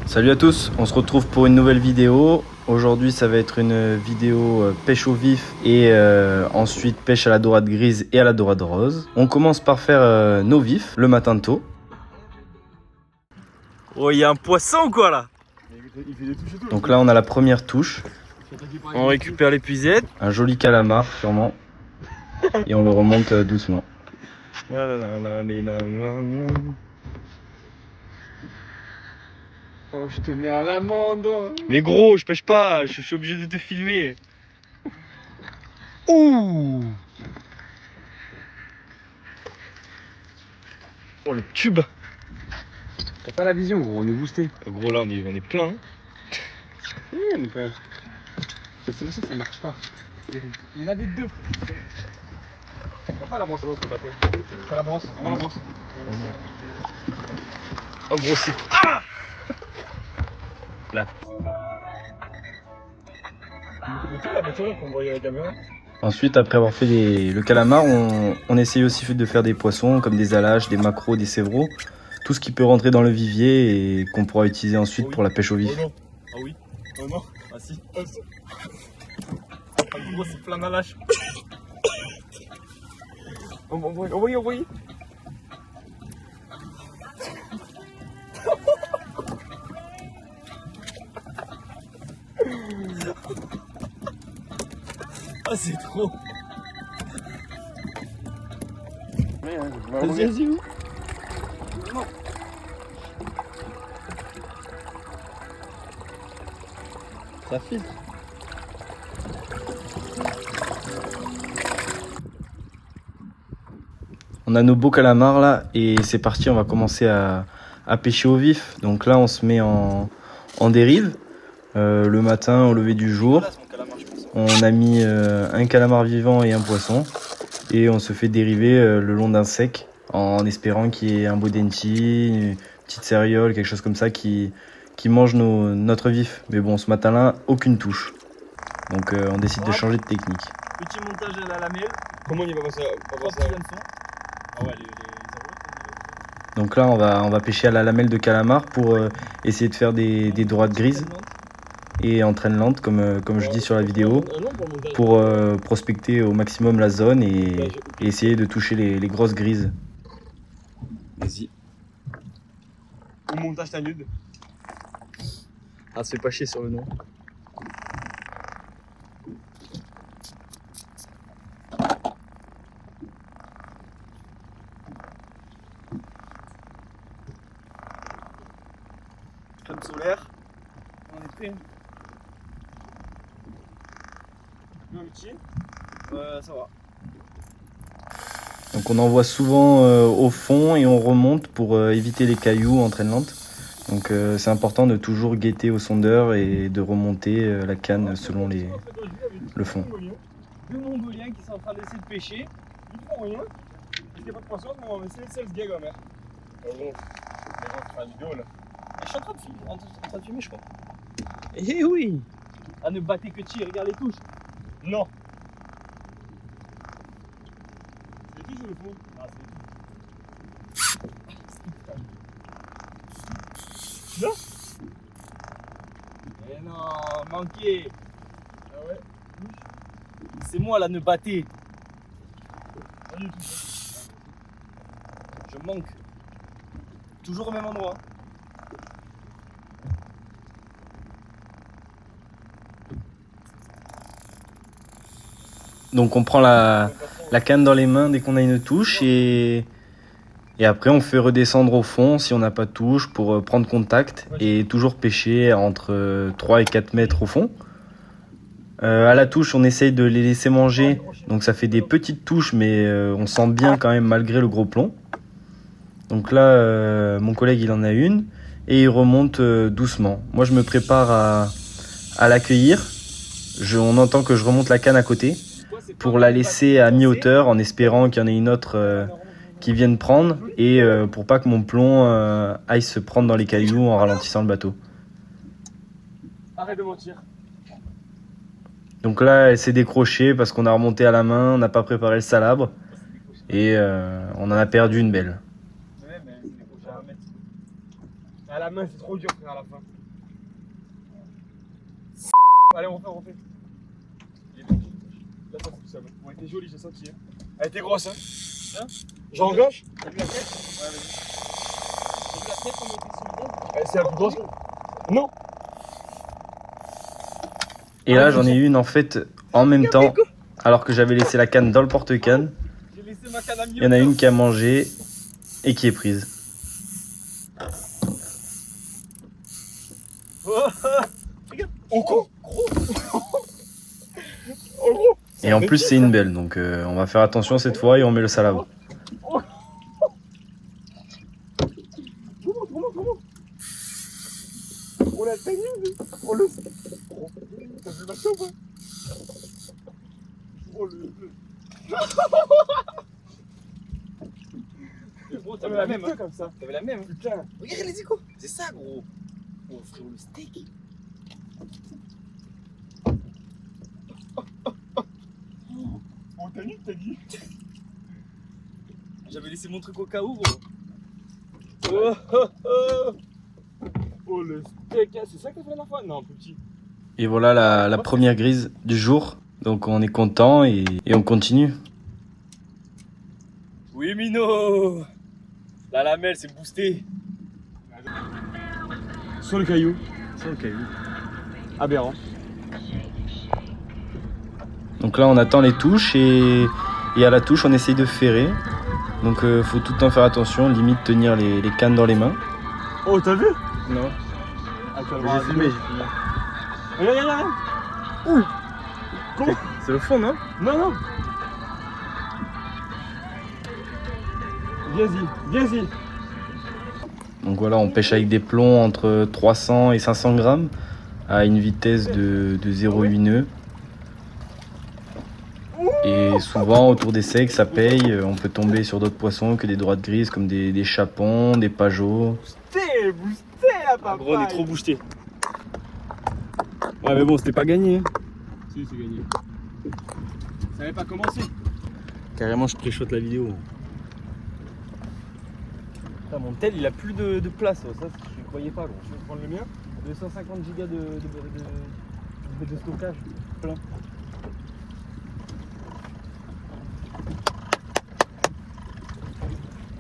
Salut à tous, on se retrouve pour une nouvelle vidéo. Aujourd'hui ça va être une vidéo pêche au vif et ensuite pêche à la dorade grise et à la dorade rose. On commence par faire nos vifs le matin tôt. Oh, il y a un poisson ou quoi là? Donc là on a la première touche. On récupère l'épuisette. Un joli calamar sûrement. Et on le remonte doucement. Oh, je te mets à l'amende. Mais gros, je pêche pas, je suis obligé de te filmer. Ouh! Oh le tube! T'as pas la vision, gros, on est boosté. Gros là on est plein. Oui, mon père. C'est pour ça que ça marche pas. Il y en a des deux. On pas la brosse à l'autre, pas la brosse, on va la brosse. Oh gros c'est... Ah! Là. Ensuite, après avoir fait le calamar, on essaye aussi de faire des poissons comme des alaches, des maquereaux, des sévreaux. Tout ce qui peut rentrer dans le vivier et qu'on pourra utiliser ensuite pour la pêche au vif. Oh non. Ah oui. Oh non. Ah si. Ah gros c'est plein d'alaches. Envoyez. Ah c'est trop. Vas-y où? Ça filtre. On a nos beaux calamars là et c'est parti, on va commencer à pêcher au vif. Donc là on se met en dérive le matin au lever du jour. On a mis un calamar vivant et un poisson et on se fait dériver le long d'un sec en espérant qu'il y ait un bodenti, une petite céréole, quelque chose comme ça qui mange notre vif. Mais bon, ce matin-là, aucune touche. Donc on décide de changer de technique. Petit montage à la lamelle. Comment il va passer Ah ouais, les Donc là, on va pêcher à la lamelle de calamar pour essayer de faire des dorades grises et en traîne lente, comme je dis sur la vidéo, pour prospecter au maximum la zone et essayer de toucher les grosses grises. Vas-y. Au montage t'as nude. Ah, se fait pas chier sur le nom. Crème solaire. On est prêt. Un petit. Ça va. Donc on envoie souvent au fond et on remonte pour éviter les cailloux en traîne lente. Donc c'est important de toujours guetter au sondeur et de remonter la canne selon le fond. Deux Mongoliens qui sont en train d'essayer de pêcher. Ils font rien. Il n'y a pas de poisson, mais on va essayer de se gag en mer. Oh bon. Je suis en train de filmer, je crois. Eh oui! À ne battez que tir, regarde les touches. Non. C'est les touches ou le fond? Ah, c'est les touches. Non? Eh non, manqué. Ah ouais? C'est moi là, ne battez. Pas du tout. Je manque. Toujours au même endroit. Donc on prend la canne dans les mains dès qu'on a une touche et après on fait redescendre au fond si on n'a pas de touche pour prendre contact et toujours pêcher entre 3 et 4 mètres au fond. À la touche on essaye de les laisser manger, donc ça fait des petites touches mais on sent bien quand même malgré le gros plomb. Donc là mon collègue il en a une et il remonte doucement. Moi je me prépare à l'accueillir, on entend que je remonte la canne à côté pour la laisser à mi-hauteur en espérant qu'il y en ait une autre qui vienne prendre et pour pas que mon plomb aille se prendre dans les cailloux en ralentissant le bateau. Arrête de mentir. Donc là elle s'est décrochée parce qu'on a remonté à la main, on n'a pas préparé le salabre et on en a perdu une belle. Ouais, mais c'est décroché à 1 mètre. À la main, c'est trop dur, frère, à la fin. Allez, on refait. Il est bien. Là, ça fout ça. Ouais, t'es jolie, j'ai senti. Hein. Elle était grosse, hein. J'engage. T'as vu la tête? Ouais, vas-y. T'as vu la tête comme elle était solidaire? C'est la plus grosse. Non. Et là, j'en ai une en fait en même temps, alors que j'avais laissé la canne dans le porte-canne. J'ai laissé ma canne à Il y en a une qui a mangé et qui est prise. Regarde. Oh, gros. Et en plus, c'est une belle, donc on va faire attention cette fois et on met le salamandre. Comment on l'a tenu, on le... Oh, t'as vu ma chambre, hein. Oh le... Gros, t'avais la même, hein. comme ça. T'avais la même. Putain. Regarde les échos. C'est ça, gros. Oh, frérot, le steak. Oh, t'as nu, t'as dit. J'avais laissé mon truc au cas où, gros. Oh le steak, c'est ça que t'as fait la dernière fois? Non, petit. Et voilà la première grise du jour. Donc on est content et on continue. Oui, Mino. La lamelle, c'est boosté. Sur le caillou. Sur le caillou. Aberrant. Donc là on attend les touches et à la touche on essaye de ferrer. Donc faut tout le temps faire attention, limite tenir les cannes dans les mains. Oh, t'as vu? Non. Ah, tu vas le J'ai voir. filmé. Regarde. Ouh. Comment? C'est le fond, non? Non. Viens-y. Donc voilà, on pêche avec des plombs entre 300 et 500 grammes à une vitesse de 0,8 nœuds. Et souvent autour des secs, ça paye. On peut tomber sur d'autres poissons que des droites grises comme des chapons, des pageaux. Boosté la papa. Gros, on est trop boosté. Ouais, mais bon, c'était pas gagné. Si, c'est gagné. Ça avait pas commencé. Carrément, je préchote la vidéo. Putain, mon tel, il a plus de place. Ça, je ne croyais pas, gros. Tu veux prendre le mien? 250 gigas de stockage. Plein.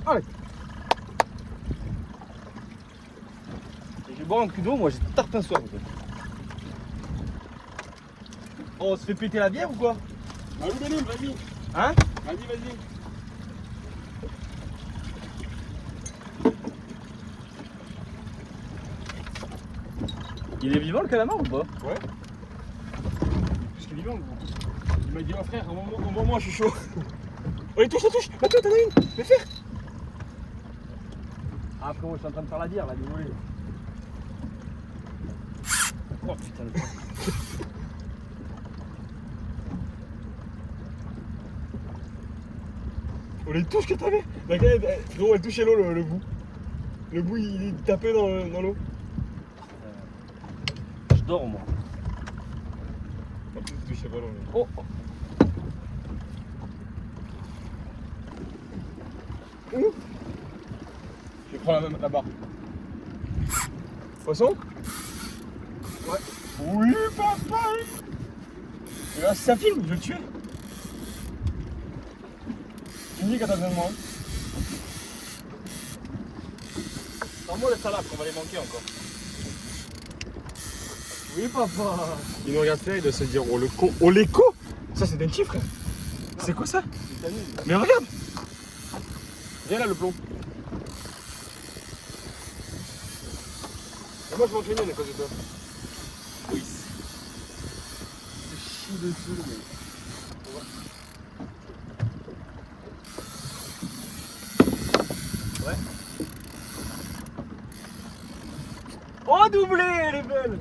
Allez. Et je vais boire un coup d'eau, moi j'ai tarpin soif. En fait. Oh, on se fait péter la bière ou quoi? Vas-y. Hein? Vas-y. Il est vivant le calamar ou pas? Ouais. Parce qu'il est vivant, gros. Il m'a dit, oh frère, au moment, je suis chaud. Oh, il touche. Attends, t'en as une. Mais faire. Ah frérot, je suis en train de faire la bière là, désolé. Oh putain, le pain. Oh, les touches que t'avais. Frérot, elle touchait l'eau, le bout. Le bout, il tapait dans l'eau. Je dors moi. En plus, il touchait pas l'eau. Oh. Je prends la barre. Poisson? Ouais. Oui, papa! Et là, si ça filme, je vais le tuer. Tu me dis quand t'as besoin de moi. Sors-moi le salade, on va les manquer encore. Oui, papa! Il nous regarde faire, il doit se dire, oh le con. Oh l'écho! Ça, c'est Denchi, frère. C'est quoi ça? C'est Tanu. Mais regarde! Viens là, le plomb. Et moi, je m'entraînais à cause de toi. Oui. Je chie dessus, mais. Ouais. Oh, doublé, elle est belle!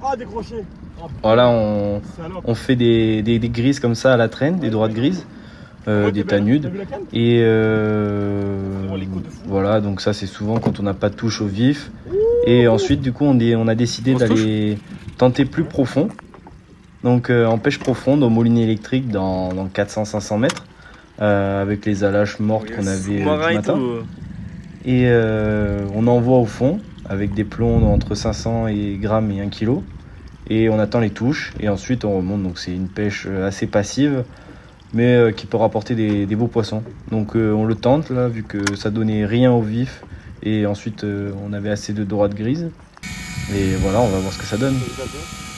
Oh, décroché! Voilà, Salope. on fait des grises comme ça à la traîne, des droites grises, des T'as tanudes. vu la canne? Et les coups de fou. voilà, donc ça c'est souvent quand on n'a pas de touche au vif. Et ensuite du coup on a décidé Grosse d'aller tenter plus profond. Donc en pêche profonde au moulinet électrique dans 400-500 mètres avec les alaches mortes qu'on avait du matin. et on envoie au fond avec des plombs entre 500 grammes et 1 kg. Et on attend les touches et ensuite on remonte. Donc c'est une pêche assez passive mais qui peut rapporter des beaux poissons. Donc on le tente là vu que ça donnait rien au vif et ensuite on avait assez de dorade grise. Et voilà, on va voir ce que ça donne.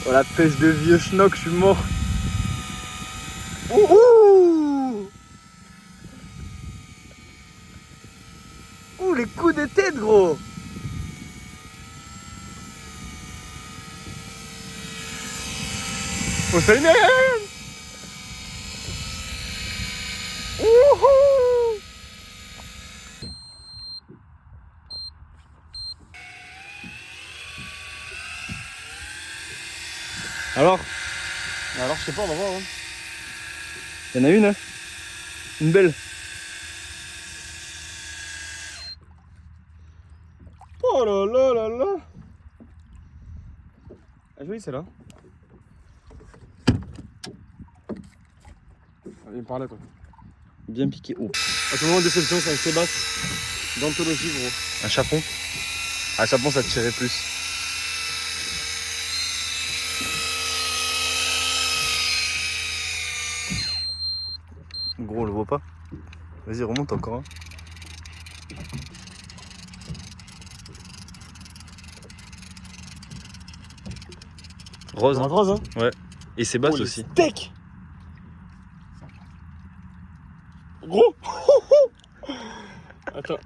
Oh la pêche de vieux schnock, je suis mort. Ouh, ouh, les coups de tête gros. Oh salut Myriam. Wouhou. Alors, je sais pas, on va voir. Hein. Il y en a une, hein. Une belle. Oh là là là là. Ah jolie celle-là. Allez, par là toi. Bien piqué. Oh. À ce moment de déception, c'est un Sébastien d'anthologie gros. Un chapon. Un chapon ça te tirait plus. Gros on le voit pas. Vas-y remonte encore un. Rose. Hein. Rose hein. Ouais. Et c'est basse oh, aussi. Steak. Gros. Attends.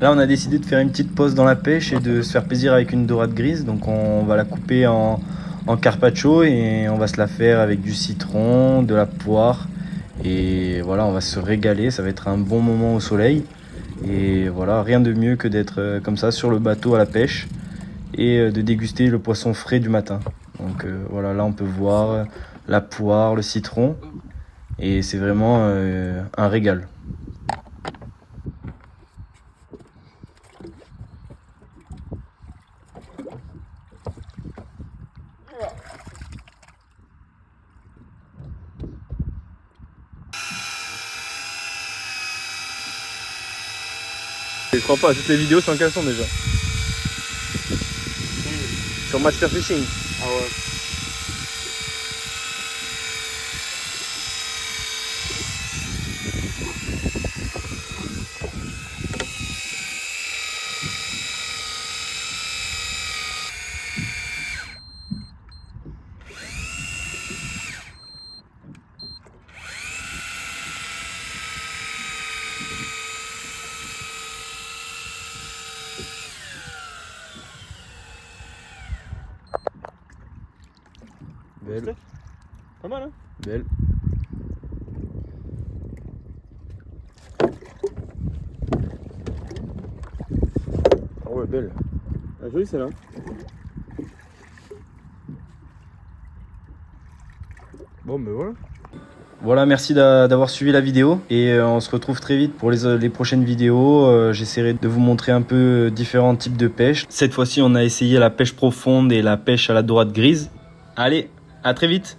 Là on a décidé de faire une petite pause dans la pêche et de se faire plaisir avec une dorade grise. Donc on va la couper en carpaccio et on va se la faire avec du citron, de la poire. Et voilà, on va se régaler, ça va être un bon moment au soleil. Et voilà, rien de mieux que d'être comme ça sur le bateau à la pêche et de déguster le poisson frais du matin. Donc voilà, là on peut voir la poire, le citron et c'est vraiment un régal. Je crois pas, toutes les vidéos sont en caleçon déjà. Sur Master Fishing. Ah ouais. Belle. Pas mal hein. Belle. Ah ouais, belle. Ah, jolie celle-là. Bon, ben voilà. Voilà, merci d'avoir suivi la vidéo et on se retrouve très vite pour les prochaines vidéos. J'essaierai de vous montrer un peu différents types de pêche. Cette fois-ci, on a essayé la pêche profonde et la pêche à la dorade grise. Allez, à très vite!